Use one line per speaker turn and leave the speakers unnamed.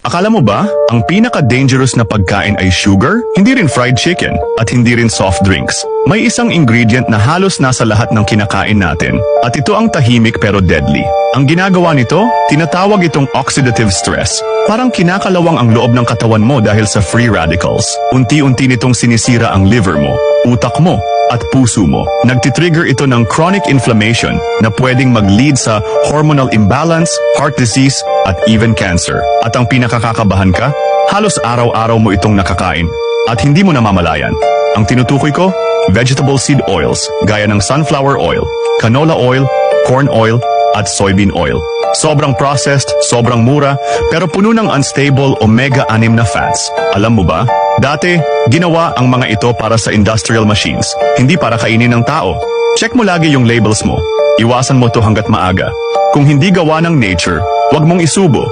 Akala mo ba, ang pinaka-dangerous na pagkain ay sugar? Hindi rin fried chicken at hindi rin soft drinks. May isang ingredient na halos nasa lahat ng kinakain natin at ito ang tahimik pero deadly. Ang ginagawa nito, tinatawag itong oxidative stress. Parang kinakalawang ang loob ng katawan mo dahil sa free radicals. Unti-unti nitong sinisira ang liver mo, utak mo, at puso mo. Nagtitrigger ito ng chronic inflammation na pwedeng mag-lead sa hormonal imbalance, heart disease, at even cancer. At ang pinakakakabahan ka, halos araw-araw mo itong nakakain at hindi mo namamalayan. Ang tinutukoy ko, vegetable seed oils gaya ng sunflower oil, canola oil, corn oil, at soybean oil. Sobrang processed, sobrang mura, pero puno ng unstable omega-6 na fats. Alam mo ba? Dati, ginawa ang mga ito para sa industrial machines, hindi para kainin ng tao. Check mo lagi yung labels mo. Iwasan mo to hanggat maaga. Kung hindi gawa ng nature, huwag mong isubo.